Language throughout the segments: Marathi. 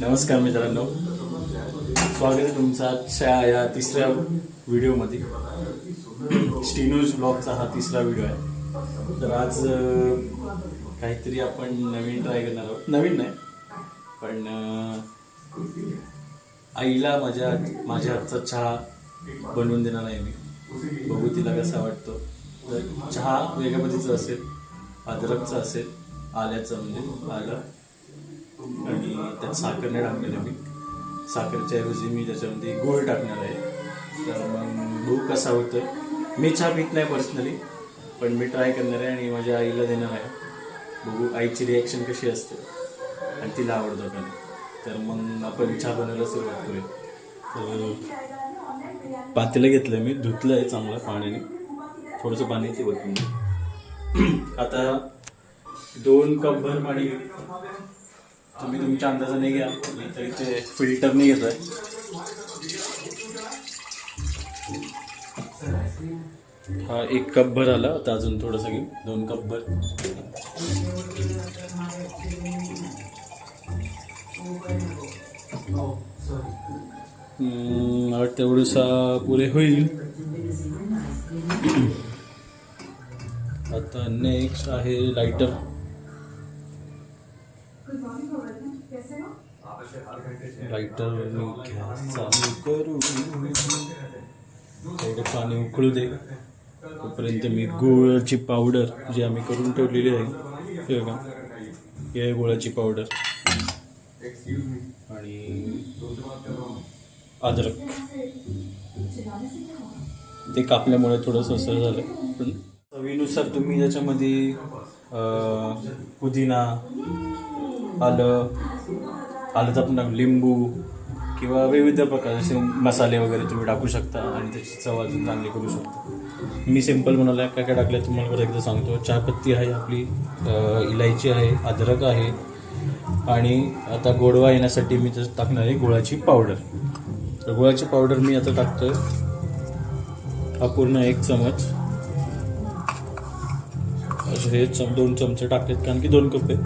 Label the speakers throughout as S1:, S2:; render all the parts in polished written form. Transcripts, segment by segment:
S1: नमस्कार मित्रांनो, स्वागत आहे तुमचं आजच्या या तिसऱ्या व्हिडिओमध्ये. स्टीनूज ब्लॉगचा हा तिसरा व्हिडिओ आहे. तर आज काहीतरी आपण नवीन ट्राय करणार आहोत. नवीन नाही पण आईला माझ्या हातचा चहा बनवून देणार आहे मी. बघू तिला कसा वाटतो. तर चहा वेगळ्या पद्धतीचा असेल, अद्रकचा असेल, आल्याचं म्हणजे आलं, आणि त्यात साखर नाही टाकलेलं मी. साखरच्या ऐवजी मी त्याच्यामध्ये गूळ टाकणार आहे. तर मग गूळ कसा होतं. मी चहा पित नाही पर्सनली, पण मी ट्राय करणार आहे आणि माझ्या आईला देणार आहे. बघू आईची रिॲक्शन कशी असते आणि तिला आवडतं का नाही. तर मग आपण चहा बनवायला सुरुवात करूया. तर पातेलं घेतलं मी, धुतलं आहे चांगलं पाण्याने, थोडंसं पाणी ते वतून. आता 2 कप भर पाणी तुम्ही तुमच्या अंदाजाने घ्या. मी तर इथे फिल्टरने घेतो आहे. हा 1 कप भर आला. आता अजून थोडंसं घेऊ, 2 कप भर. तेवढंसा पुरे होईल. आता नेक्स्ट आहे लायटर. लायटर गॅस चालू करू. थोडं पाणी उकळू दे तोपर्यंत मी गुळाची पावडर जी आम्ही करून ठेवलेली आहे, हे बघा, ही आहे गुळाची पावडर आणि अद्रक. ते कापल्यामुळे थोडंसं असं झालं. पण चवीनुसार तुम्ही त्याच्यामध्ये पुदिना, आलं पण लिंबू किंवा विविध प्रकारचे मसाले वगैरे तुम्ही टाकू शकता आणि त्याची चव अजून चांगली करू शकता. मी सिंपल बनवलं आहे. काय टाकलं तुम्हाला परत एकदा सांगतो. चहापत्ती आहे आपली, इलायची आहे, अद्रक आहे आणि आता गोडवा येण्यासाठी मी त्याच्यात टाकणार आहे गुळाची पावडर. तर गुळाची पावडर मी आता टाकतोय हा पूर्ण 1 चमच. हे 2 चमचे टाकलेत कारण की 2 कप आहे.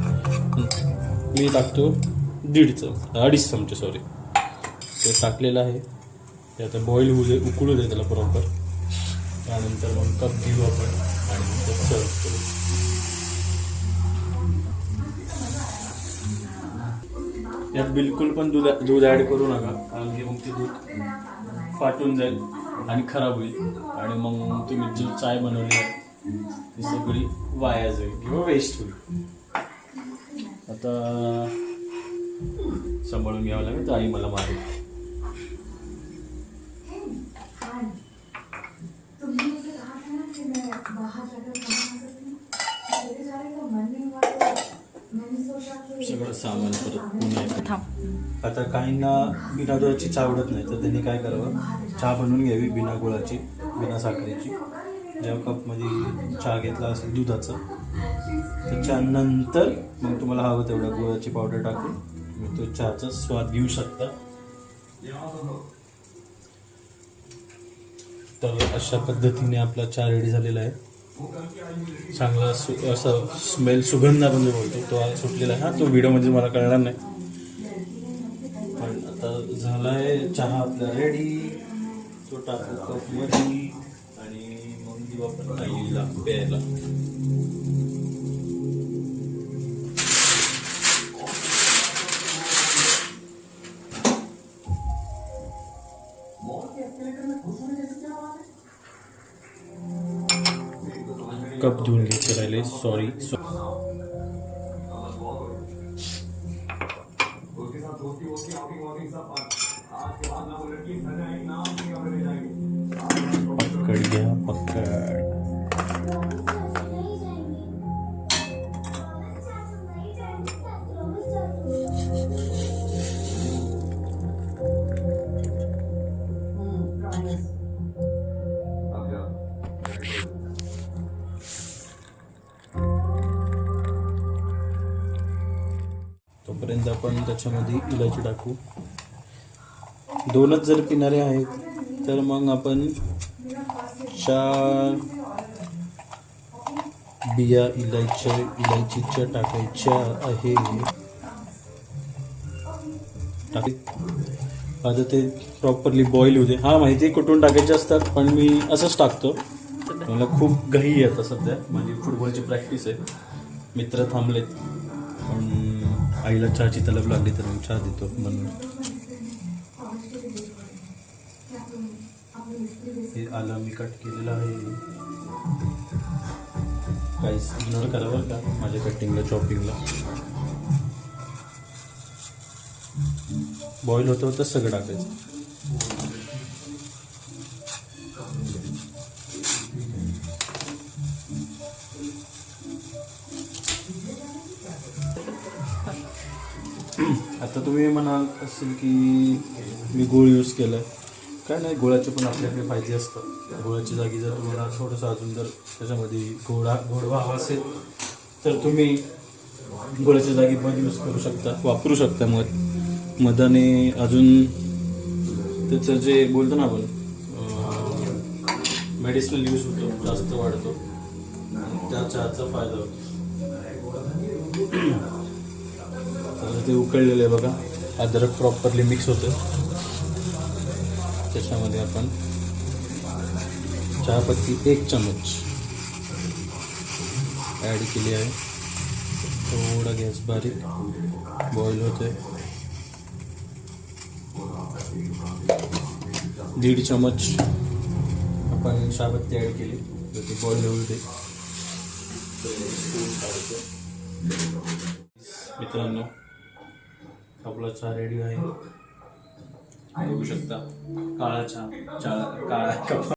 S1: मी टाकतो 2.5 चमचे सॉरी, ते टाकलेलं आहे. ते आता बॉईल होऊ दे, उकळू दे त्याला प्रॉपर. त्यानंतर मग कप घेऊ आपण आणि ते सर्व करू. यात बिलकुल पण दूध ॲड करू नका, कारण की मग ते दूध फाटून जाईल आणि खराब होईल आणि मग तुम्ही जी चाय बनवली आहे ती सगळी वाया जाईल किंवा वेस्ट होईल. आता सांभाळून घ्यावं लागेल, तर आई मला मारेल. सगळं सामान परत पुन्हा. आता काहींना बिना दुधाची चहा आवडत नाही, तर त्यांनी काय करावं, चहा बनवून घ्यावी बिना गुळाची, बिना साखरेची. ज्या कपमध्ये चहा घेतला असेल दुधाचा, त्याच्यानंतर मग तुम्हाला हवं तेवढं गुळाची पावडर टाकून मग तो चहाचा स्वाद घेऊ शकता. तर अशा पद्धतीने आपला चहा रेडी झालेला आहे. चांगला असं स्मेल, सुगंध आपण जो बोलतो तो सुटलेला आहे. हा तो व्हिडिओमध्ये मला कळणार नाही, पण आता झाला आहे चहा आपला रेडी. तो टाकू कपमध्ये आणि मग देऊ आपण आईला प्यायला. कप धुवून घ्यायचे राहिले, सॉरी. पकड घ्या, पकड. तोपर्यंत आपण त्याच्यामध्ये इलायची टाकू. 2च जर पिणारे आहेत तर मग आपण 4 बिया इलायचीच्या टाकायच्या आहे. आता ते प्रॉपरली बॉईल होते. हा माहिती आहे कुठून टाकायचे असतात, पण मी असंच टाकतो. मला खूप घाई आहे आता सध्या, माझी फुटबॉलची प्रॅक्टिस आहे. मित्र थांबलेत, पण आईला चहाची तलब लागली तर मी चहा देतो म्हणून. हे आलं मी कट केलेलं आहे. काहीच इग्नोर करा बरं का माझ्या कटिंगला, चॉपिंगला. बॉईल होतं होतं सगळं टाकायचं. आता तुम्ही म्हणाल असेल की मी गूळ यूज केलं आहे. काय नाही, गुळाचे पण आपल्याकडे फायदे असतात. गुळाची जागी जर तुम्हाला थोडंसं अजून जर त्याच्यामध्ये गोडवा हवा असेल तर तुम्ही गुळाच्या जागी मध यूज करू शकता, वापरू शकता. मधाने अजून त्याचं जे बोलतो ना आपण मेडिसिनल यूज होतो, जास्त वाढतो, त्या चहाचा फायदा होतो. ते उकळलेलं आहे बघा. अद्रक प्रॉपरली मिक्स होतं. त्याच्यामध्ये आपण चहापत्ती 1 चमच ॲड केली आहे. थोडा गॅस बारीक, बॉईल होते. 1.5 चमच आपण चहापत्ती ॲड केली, तर ती बॉईल होऊ दे. मित्रांनो, आपला चहा रेडी आहे. बघू शकता, काळा चहा, काळा कप.